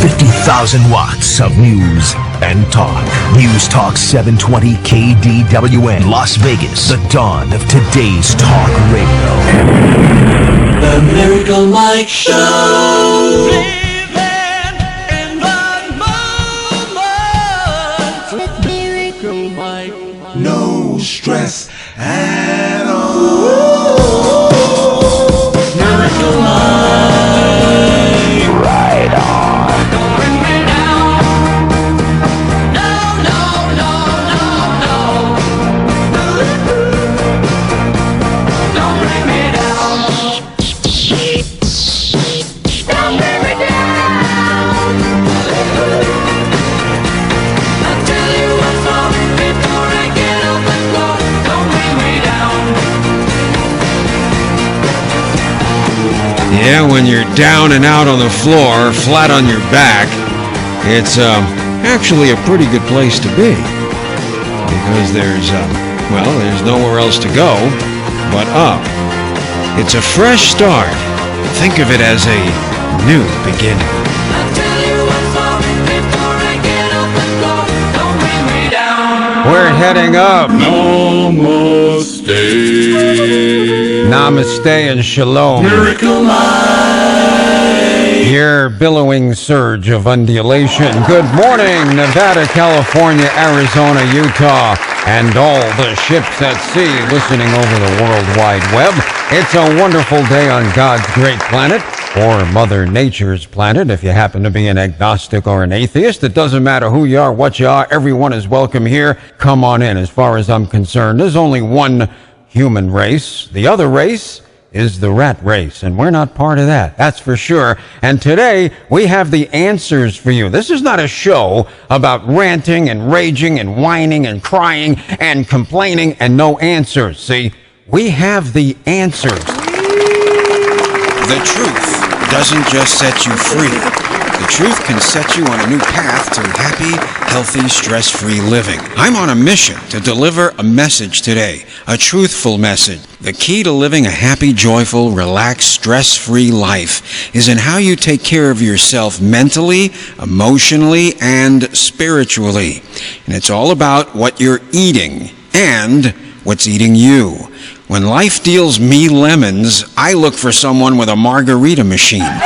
50,000 watts of news and talk. News Talk 720 KDWN, Las Vegas. The dawn of today's talk radio. The Miracle Mike Show. Living in the moment with Miracle Mike. No stress at all. Miracle Mike. Right on. Don't bring me down. No, no, no, no, no. Don't bring me down. Don't bring me down. I'll tell you what's wrong before I get off the floor. Don't bring me down. Yeah, when you're down and out on the floor, flat on your back, it's actually a pretty good place to be. Because there's nowhere else to go but up. It's a fresh start. Think of it as a new beginning. I'll tell you what's wrong before I get off the floor. Don't bring me down. We're heading up. Namaste and shalom. Miracle Mike. Your billowing surge of undulation. Good morning, Nevada, California, Arizona, Utah, and all the ships at sea listening over the World Wide Web. It's a wonderful day on God's great planet, or Mother Nature's planet, if you happen to be an agnostic or an atheist. It doesn't matter who you are, what you are. Everyone is welcome here. Come on in. As far as I'm concerned, there's only one human race. The other race is the rat race, and we're not part of that, that's for sure. And today, we have the answers for you. This is not a show about ranting and raging and whining and crying and complaining and no answers. See, we have the answers. The truth doesn't just set you free. The truth can set you on a new path to happy, healthy, stress-free living. I'm on a mission to deliver a message today, a truthful message. The key to living a happy, joyful, relaxed, stress-free life is in how you take care of yourself mentally, emotionally, and spiritually. And it's all about what you're eating and what's eating you. When life deals me lemons, I look for someone with a margarita machine.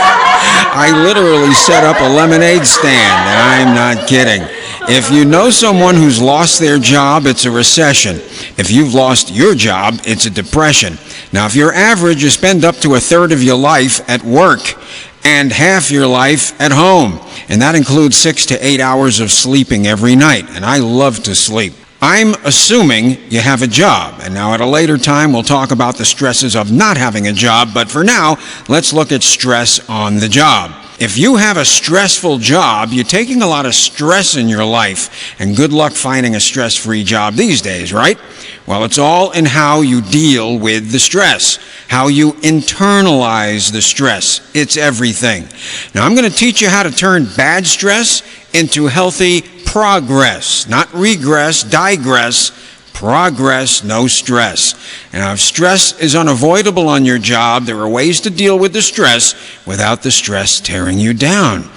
I literally set up a lemonade stand, and I'm not kidding. If you know someone who's lost their job, it's a recession. If you've lost your job, it's a depression. Now, if you're average, you spend up to a third of your life at work and half your life at home. And that includes 6 to 8 hours of sleeping every night, and I love to sleep. I'm assuming you have a job, and now at a later time we'll talk about the stresses of not having a job, but for now, let's look at stress on the job. If you have a stressful job, you're taking a lot of stress in your life, and good luck finding a stress-free job these days, right? Well, it's all in how you deal with the stress, how you internalize the stress. It's everything. Now, I'm going to teach you how to turn bad stress into healthy progress, not regress, digress, progress, no stress. Now, if stress is unavoidable on your job, there are ways to deal with the stress without the stress tearing you down.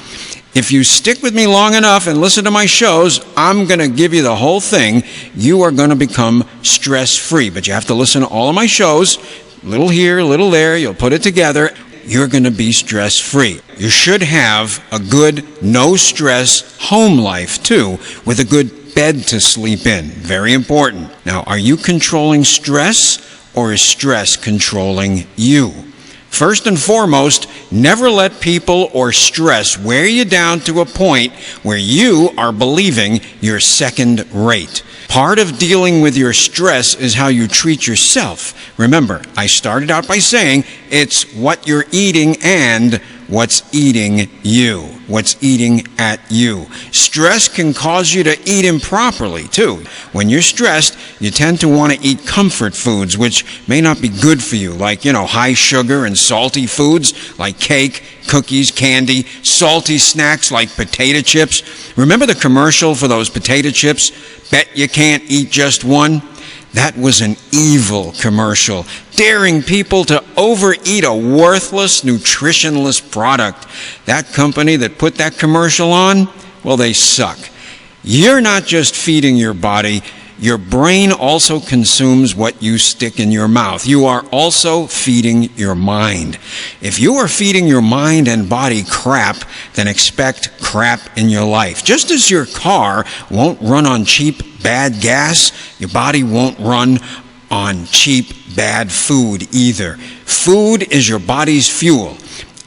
If you stick with me long enough and listen to my shows, I'm going to give you the whole thing. You are going to become stress-free, but you have to listen to all of my shows, a little here, a little there, you'll put it together. You're going to be stress-free. You should have a good, no-stress home life, too, with a good bed to sleep in. Very important. Now, are you controlling stress, or is stress controlling you? First and foremost, never let people or stress wear you down to a point where you are believing you're second rate. Part of dealing with your stress is how you treat yourself. Remember, I started out by saying it's what you're eating and what's eating you, what's eating at you. Stress can cause you to eat improperly, too. When you're stressed, you tend to want to eat comfort foods, which may not be good for you, like, high sugar and salty foods like cake, cookies, candy, salty snacks like potato chips. Remember the commercial for those potato chips? Bet you can't eat just one? That was an evil commercial, daring people to overeat a worthless, nutritionless product. That company that put that commercial on, well, they suck. You're not just feeding your body. Your brain also consumes what you stick in your mouth. You are also feeding your mind. If you are feeding your mind and body crap, then expect crap in your life. Just as your car won't run on cheap, bad gas, your body won't run on cheap, bad food either. Food is your body's fuel.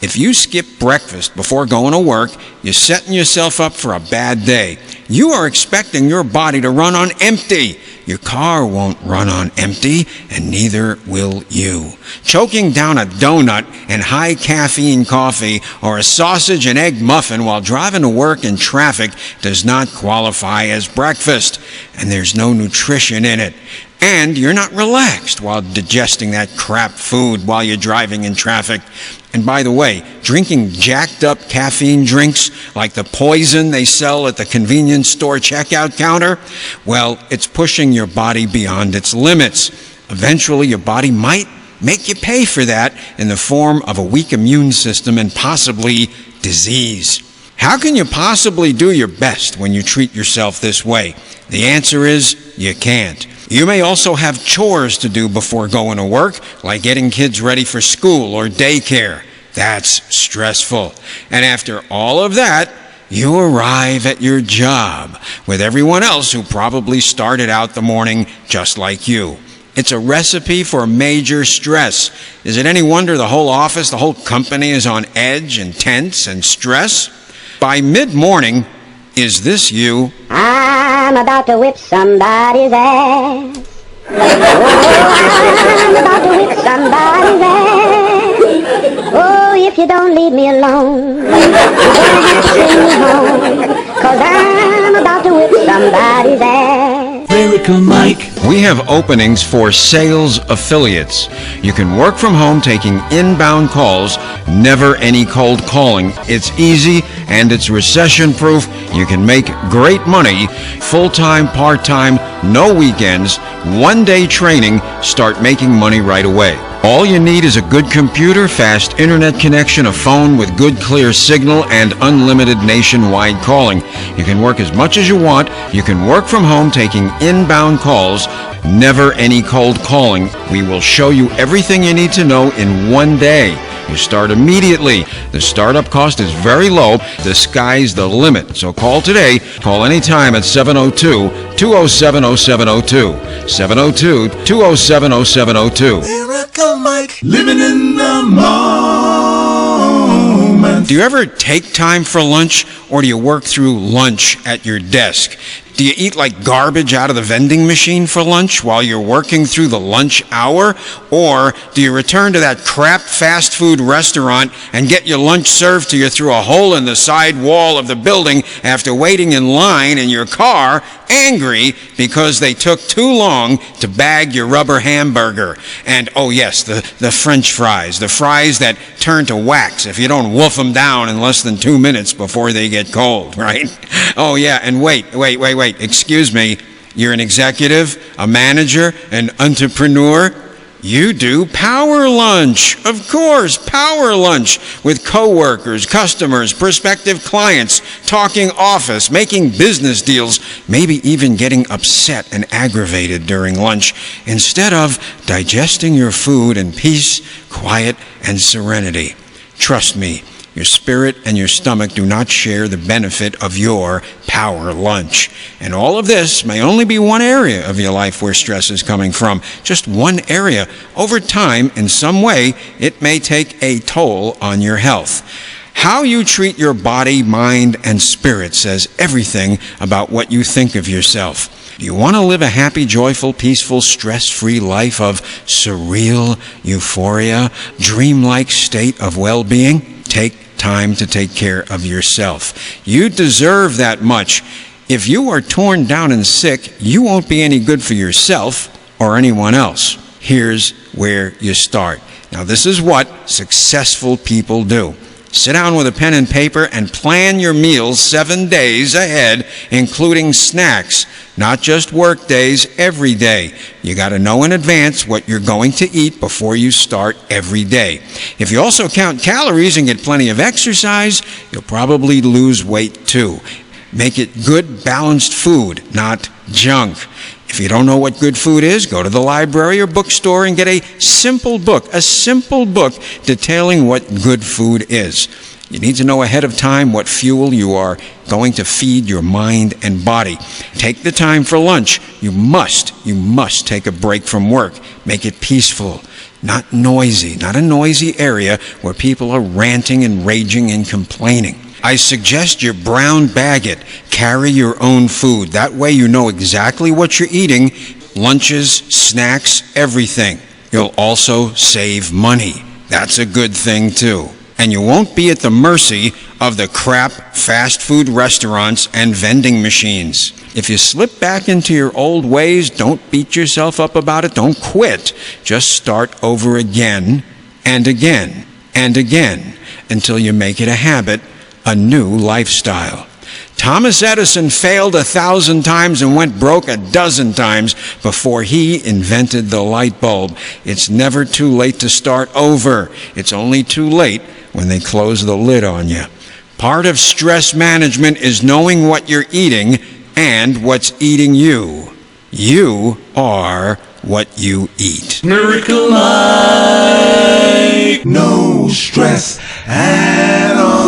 If you skip breakfast before going to work, you're setting yourself up for a bad day. You are expecting your body to run on empty. Your car won't run on empty, and neither will you. Choking down a donut and high caffeine coffee or a sausage and egg muffin while driving to work in traffic does not qualify as breakfast, and there's no nutrition in it. And you're not relaxed while digesting that crap food while you're driving in traffic. And by the way, drinking jacked up caffeine drinks like the poison they sell at the convenience store checkout counter, well, it's pushing your body beyond its limits. Eventually, your body might make you pay for that in the form of a weak immune system and possibly disease. How can you possibly do your best when you treat yourself this way? The answer is you can't. You may also have chores to do before going to work, like getting kids ready for school or daycare. That's stressful. And after all of that, you arrive at your job with everyone else who probably started out the morning just like you. It's a recipe for major stress. Is it any wonder the whole office, the whole company is on edge and tense and stress? By mid-morning, is this you? I'm about to whip somebody's ass. Oh, I'm about to whip somebody's ass. Oh, if you don't leave me alone, you're gonna have to send me home. 'Cause I'm about to whip somebody's ass. Miracle Mike. We have openings for sales affiliates. You can work from home taking inbound calls, never any cold calling. It's easy and it's recession-proof. You can make great money, full-time, part-time, no weekends, one-day training, start making money right away. All you need is a good computer, fast internet connection, a phone with good clear signal, and unlimited nationwide calling. You can work as much as you want. You can work from home taking inbound calls, never any cold calling. We will show you everything you need to know in one day. You start immediately. The startup cost is very low. The sky's the limit. So call today. Call anytime at 702-207-0702. 702-207-0702. Miracle Mike. Living in the moment. Do you ever take time for lunch, or do you work through lunch at your desk? Do you eat like garbage out of the vending machine for lunch while you're working through the lunch hour? Or do you return to that crap fast food restaurant and get your lunch served to you through a hole in the side wall of the building after waiting in line in your car, angry because they took too long to bag your rubber hamburger? And oh yes, the French fries, the fries that turn to wax if you don't wolf them down in less than 2 minutes before they get cold, right? Oh yeah, and wait, excuse me, you're an executive, a manager, an entrepreneur? You do power lunch. Of course, power lunch with coworkers, customers, prospective clients, talking office, making business deals, maybe even getting upset and aggravated during lunch, instead of digesting your food in peace, quiet, and serenity. Trust me, your spirit and your stomach do not share the benefit of your power lunch. And all of this may only be one area of your life where stress is coming from. Just one area. Over time, in some way, it may take a toll on your health. How you treat your body, mind, and spirit says everything about what you think of yourself. Do you want to live a happy, joyful, peaceful, stress-free life of surreal euphoria, dreamlike state of well-being? Take time to take care of yourself. You deserve that much. If you are torn down and sick, you won't be any good for yourself or anyone else. Here's where you start. Now, this is what successful people do. Sit down with a pen and paper and plan your meals 7 days ahead, including snacks. not just work days, every day. You got to know in advance what you're going to eat before you start every day. If you also count calories and get plenty of exercise, you'll probably lose weight too. Make it good, balanced food, not junk. If you don't know what good food is, go to the library or bookstore and get a simple book detailing what good food is. You need to know ahead of time what fuel you are going to feed your mind and body. Take the time for lunch. You must take a break from work. Make it peaceful, not noisy, not a noisy area where people are ranting and raging and complaining. I suggest you brown bag it. Carry your own food. That way you know exactly what you're eating. Lunches, snacks, everything. You'll also save money. That's a good thing too. And you won't be at the mercy of the crap fast food restaurants and vending machines. If you slip back into your old ways, don't beat yourself up about it. Don't quit. Just start over again and again and again until you make it a habit, a new lifestyle. Thomas Edison failed 1,000 times and went broke 12 times before he invented the light bulb. It's never too late to start over. It's only too late when they close the lid on you. Part of stress management is knowing what you're eating and what's eating you. You are what you eat. Miracle Mike. No stress at all.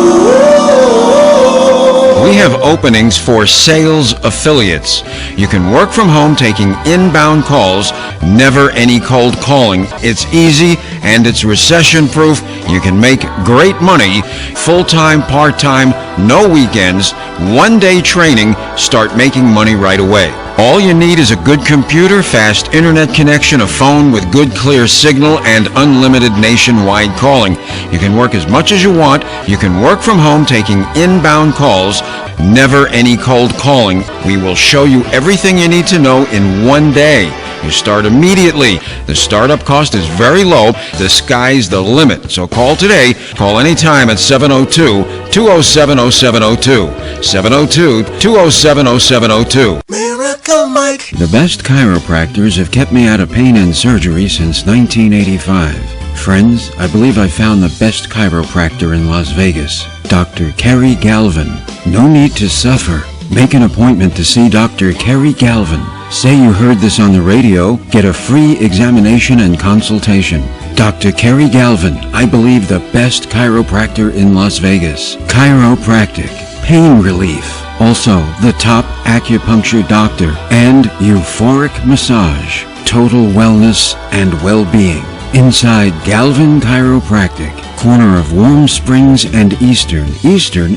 We have openings for sales affiliates. You can work from home taking inbound calls, never any cold calling. It's easy and it's recession-proof. You can make great money, full-time, part-time, no weekends, one-day training, start making money right away. All you need is a good computer, fast internet connection, a phone with good clear signal, and unlimited nationwide calling. You can work as much as you want. You can work from home taking inbound calls, never any cold calling. We will show you everything you need to know in one day. You start immediately. The startup cost is very low. The sky's the limit. So call today. Call anytime at 702-207-0702. 702-207-0702. Miracle Mike. The best chiropractors have kept me out of pain and surgery since 1985. Friends, I believe I found the best chiropractor in Las Vegas, Dr. Kerry Galvin. No need to suffer. Make an appointment to see Dr. Kerry Galvin. Say you heard this on the radio, get a free examination and consultation. Dr. Kerry Galvin, I believe the best chiropractor in Las Vegas. Chiropractic, pain relief. Also, the top acupuncture doctor and euphoric massage. Total wellness and well-being. Inside Galvin Chiropractic, corner of Warm Springs and Eastern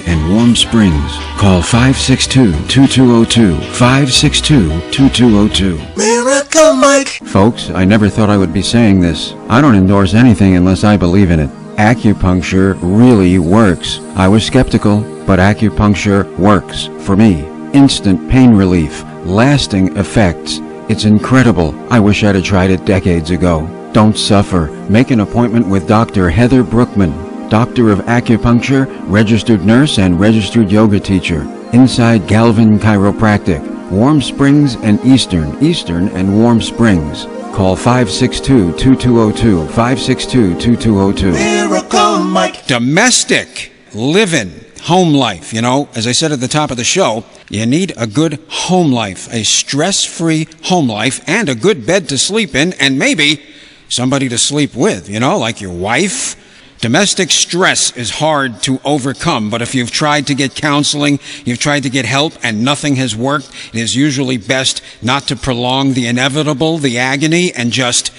and Warm Springs. Call 562-2202, 562-2202. Miracle Mike. Folks, I never thought I would be saying this. I don't endorse anything unless I believe in it. Acupuncture really works. I was skeptical, but acupuncture works for me. Instant pain relief, lasting effects. It's incredible. I wish I'd have tried it decades ago. Don't suffer. Make an appointment with Dr. Heather Brookman, Doctor of Acupuncture, registered nurse, and registered yoga teacher. Inside Galvin Chiropractic, Warm Springs and Eastern and Warm Springs. Call 562-2202, 562-2202. Miracle Mike. Domestic living, home life. You know, as I said at the top of the show, you need a good home life, a stress-free home life, and a good bed to sleep in, and maybe somebody to sleep with, you know, like your wife. Domestic stress is hard to overcome, but if you've tried to get counseling, you've tried to get help, and nothing has worked, it is usually best not to prolong the inevitable, the agony, and just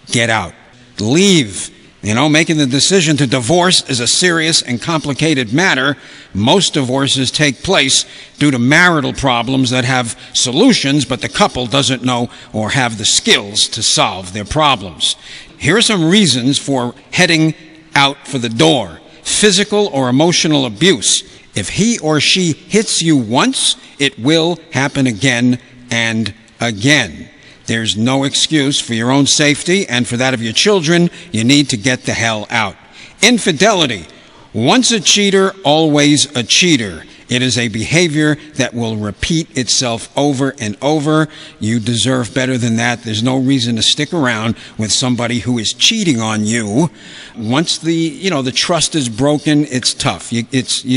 get out. Leave. You know, making the decision to divorce is a serious and complicated matter. Most divorces take place due to marital problems that have solutions, but the couple doesn't know or have the skills to solve their problems. Here are some reasons for heading out for the door. Physical or emotional abuse. If he or she hits you once, it will happen again and again. There's no excuse. For your own safety and for that of your children, you need to get the hell out. Infidelity. Once a cheater, always a cheater. It is a behavior that will repeat itself over and over. You deserve better than that. There's no reason to stick around with somebody who is cheating on you. Once the trust is broken, it's tough. You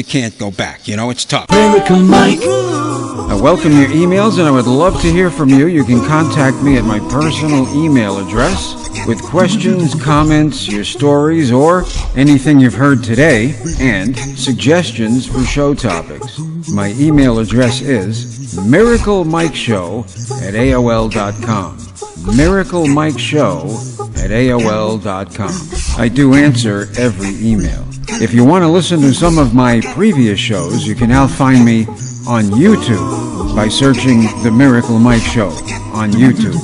can't go back. It's tough. Miracle Mike. I welcome your emails, and I would love to hear from you. You can contact me at my personal email address with questions, comments, your stories, or anything you've heard today, and suggestions for show topics. My email address is miraclemikeshow@aol.com. miraclemikeshow@aol.com. I do answer every email. If you want to listen to some of my previous shows, you can now find me on YouTube by searching The Miracle Mike Show on YouTube.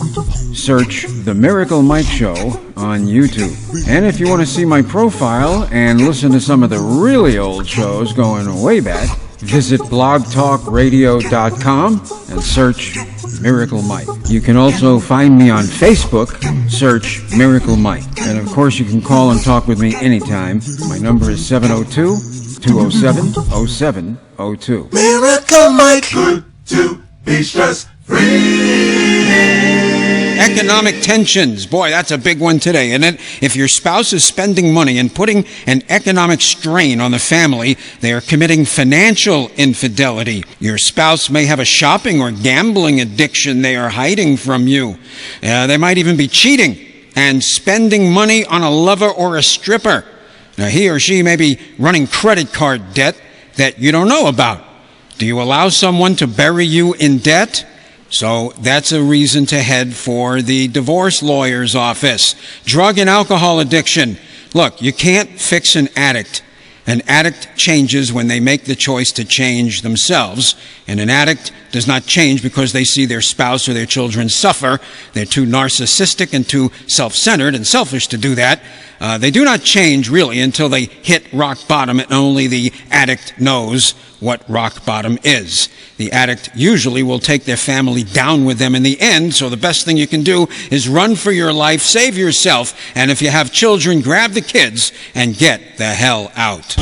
Search The Miracle Mike Show on YouTube. And if you want to see my profile and listen to some of the really old shows going way back, visit blogtalkradio.com and search Miracle Mike. You can also find me on Facebook, search Miracle Mike. And of course you can call and talk with me anytime. My number is 702-207-0702. Miracle Mike. Good to be stress-free. Economic tensions. Boy, that's a big one today, isn't it? If your spouse is spending money and putting an economic strain on the family, they are committing financial infidelity. Your spouse may have a shopping or gambling addiction they are hiding from you. They might even be cheating and spending money on a lover or a stripper. Now, he or she may be running credit card debt that you don't know about. Do you allow someone to bury you in debt? So that's a reason to head for the divorce lawyer's office. Drug and alcohol addiction. Look, you can't fix an addict. An addict changes when they make the choice to change themselves. And an addict does not change because they see their spouse or their children suffer. They're too narcissistic and too self-centered and selfish to do that. They do not change really until they hit rock bottom, and only the addict knows what rock bottom is. The addict usually will take their family down with them in the end, so the best thing you can do is run for your life, save yourself, and if you have children, grab the kids and get the hell out.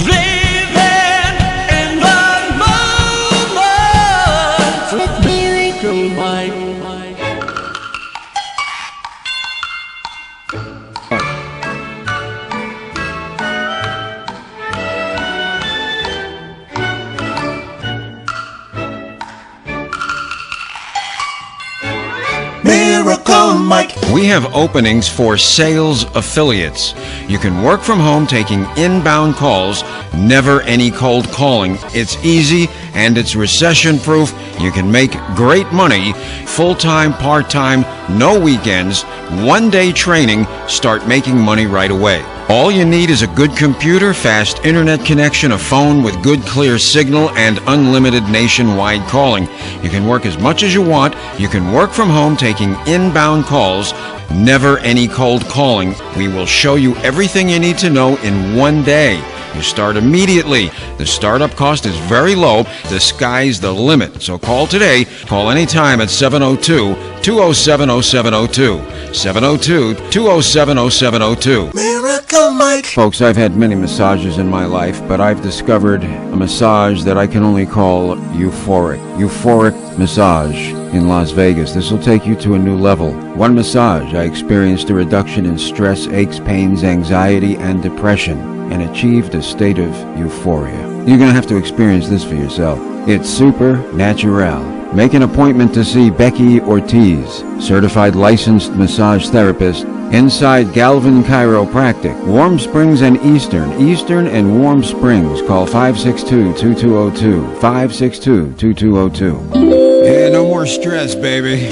Miracle Mike. We have openings for sales affiliates. You can work from home taking inbound calls, never any cold calling. It's easy and it's recession proof. You can make great money, full-time, part-time, no weekends, one-day training, start making money right away. All you need is a good computer, fast internet connection, a phone with good clear signal, and unlimited nationwide calling. You can work as much as you want. You can work from home taking inbound calls, never any cold calling. We will show you everything you need to know in one day. You start immediately. The startup cost is very low. The sky's the limit. So call today. Call anytime at 702-207-0702. 702-207-0702. Miracle Mike. Folks, I've had many massages in my life, but I've discovered a massage that I can only call euphoric. Euphoric massage in Las Vegas. This will take you to a new level. One massage, I experienced a reduction in stress, aches, pains, anxiety, and depression, and achieved a state of euphoria. You're going to have to experience this for yourself. It's supernatural. Make an appointment to see Becky Ortiz, certified licensed massage therapist, inside Galvin Chiropractic, Warm Springs and Eastern and Warm Springs. Call 562-2202, 562-2202. Yeah, no more stress, baby.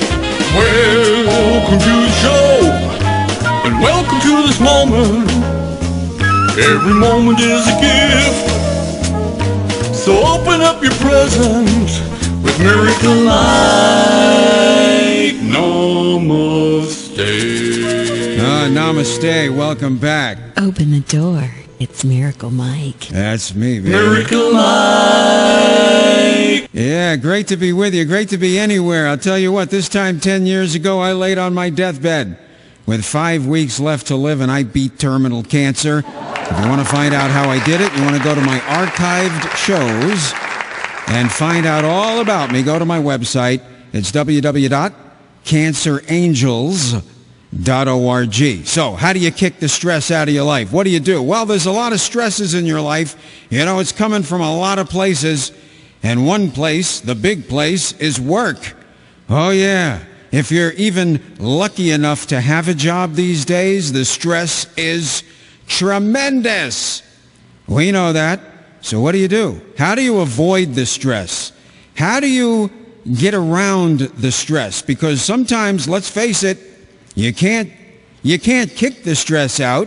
Welcome to the show, and welcome to this moment. Every moment is a gift, so open up your present with Miracle Mike. Namaste. Namaste. Welcome back. Open the door. It's Miracle Mike. That's me, baby. Miracle Mike. Yeah, great to be with you. Great to be anywhere. I'll tell you what, this time 10 years ago, I laid on my deathbed with 5 weeks left to live, and I beat terminal cancer. If you want to find out how I did it, you want to go to my archived shows and find out all about me, go to my website. It's www.cancerangels.org. So, how do you kick the stress out of your life? What do you do? Well, there's a lot of stresses in your life. You know, it's coming from a lot of places. And one place, the big place, is work. Oh, yeah. If you're even lucky enough to have a job these days, the stress is tremendous. We know that. So what do? How do you avoid the stress? How do you get around the stress? Because sometimes, let's face it, you can't kick the stress out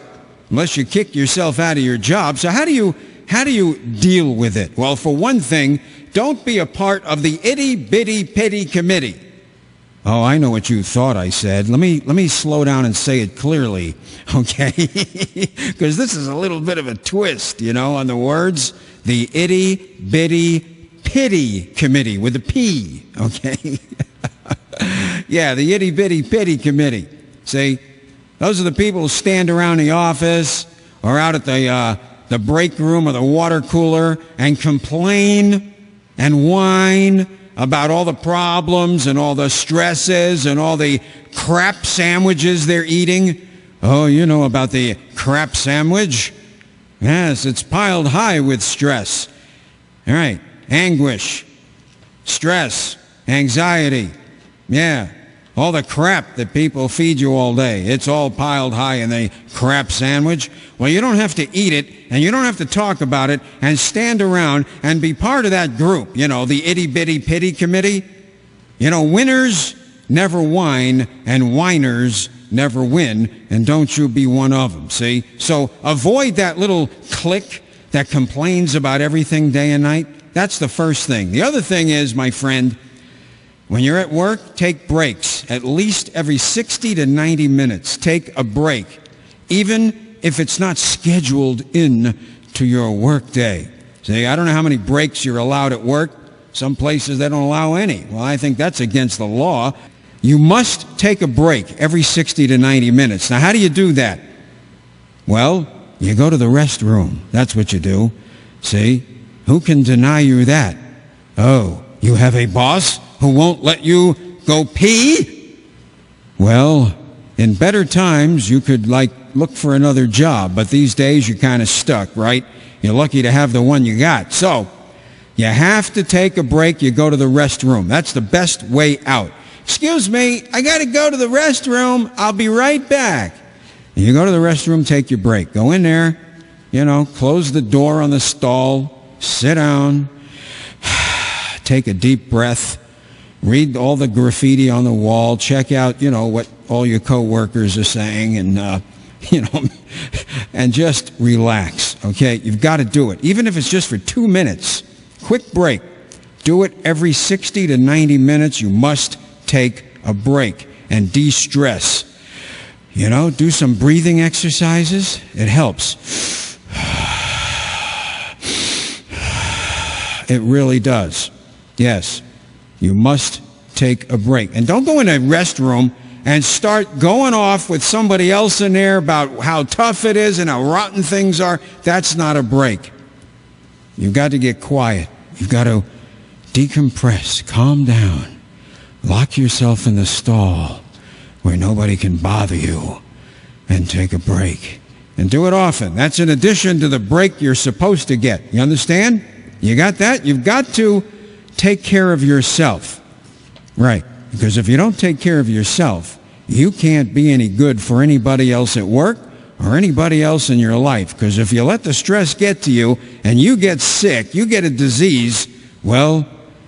unless you kick yourself out of your job. So how do you deal with it? Well, for one thing, don't be a part of the itty-bitty-pitty committee. Oh, I know what you thought I said. Let me slow down and say it clearly, okay? Because this is a little bit of a twist, you know, on the words. The itty-bitty-pitty committee with a P, okay? Yeah, the itty-bitty-pitty committee. See, those are the people who stand around the office or out at the break room or the water cooler and complain and whine about all the problems and all the stresses and all the crap sandwiches they're eating. Oh, you know about the crap sandwich? Yes, it's piled high with stress. All right, anguish, stress, anxiety. Yeah, all the crap that people feed you all day. It's all piled high in the crap sandwich. Well, you don't have to eat it, and you don't have to talk about it, and stand around and be part of that group, you know, the itty-bitty-pitty committee. You know, winners never whine, and whiners never win, and don't you be one of them, see? So avoid that little clique that complains about everything day and night. That's the first thing. The other thing is, my friend, when you're at work, take breaks. At least every 60 to 90 minutes, take a break, even if it's not scheduled in to your work day. See, I don't know how many breaks you're allowed at work. Some places they don't allow any. Well, I think that's against the law. You must take a break every 60 to 90 minutes. Now, how do you do that? Well, you go to the restroom. That's what you do. See? Who can deny you that? Oh, you have a boss who won't let you go pee? Well, in better times, you could, look for another job. But these days, you're kind of stuck, right? You're lucky to have the one you got. So, you have to take a break. You go to the restroom. That's the best way out. Excuse me, I got to go to the restroom. I'll be right back. And you go to the restroom, take your break. Go in there, you know, close the door on the stall, sit down, take a deep breath, read all the graffiti on the wall, check out, you know, what all your coworkers are saying, and, and just relax, okay? You've got to do it. Even if it's just for 2 minutes, quick break. Do it every 60 to 90 minutes. You must take a break and de-stress. You know, do some breathing exercises. It helps. It really does. Yes, you must take a break. And don't go in a restroom and start going off with somebody else in there about how tough it is and how rotten things are. That's not a break. You've got to get quiet. You've got to decompress, calm down, lock yourself in the stall where nobody can bother you, and take a break. And do it often. That's in addition to the break you're supposed to get. You understand? You got that? You've got to take care of yourself. Right. Because if you don't take care of yourself, you can't be any good for anybody else at work or anybody else in your life. Because if you let the stress get to you and you get sick, you get a disease, well,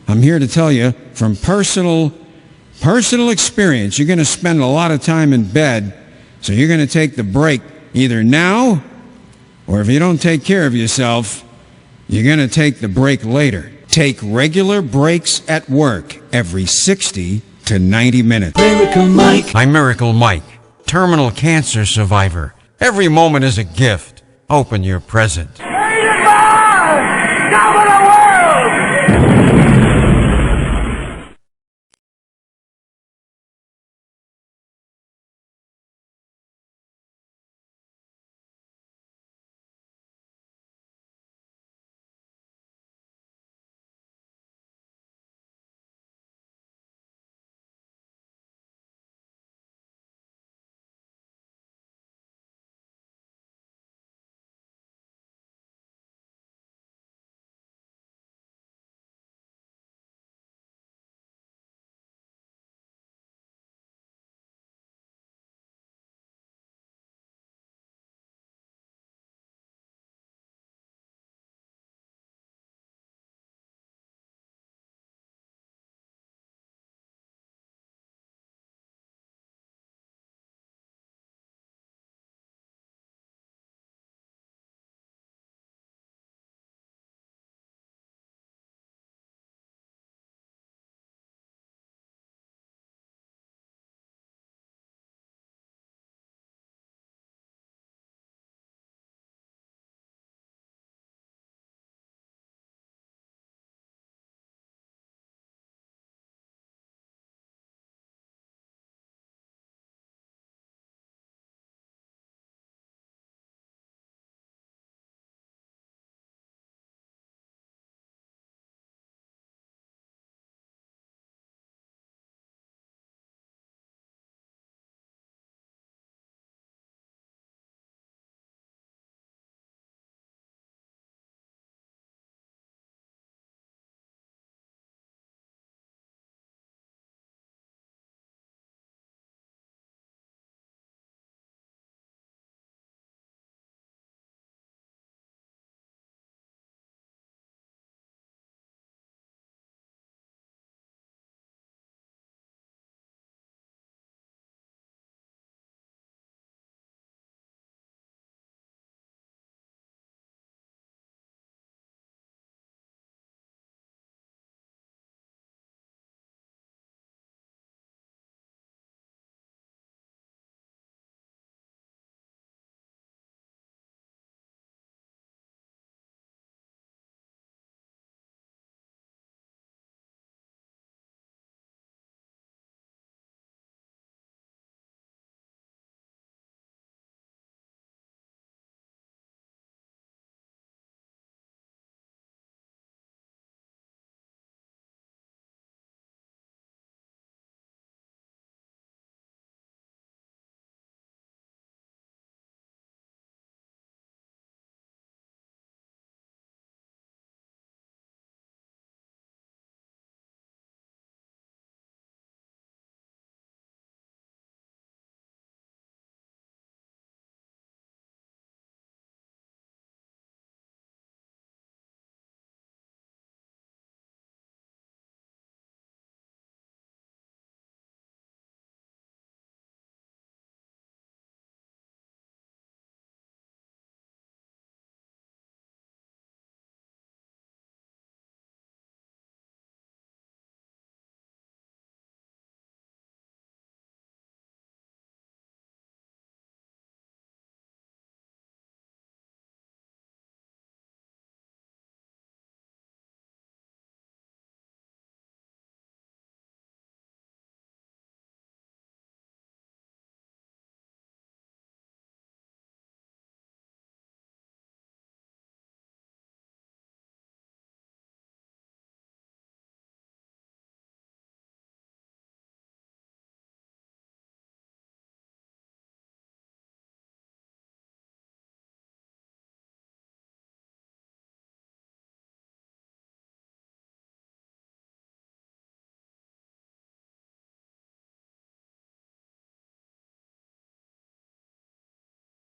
I'm here to tell you from personal experience, you're going to spend a lot of time in bed. So you're going to take the break either now, or if you don't take care of yourself, you're going to take the break later. Take regular breaks at work every 60 to 90 minutes. Miracle Mike. I'm Miracle Mike, terminal cancer survivor. Every moment is a gift. Open your present.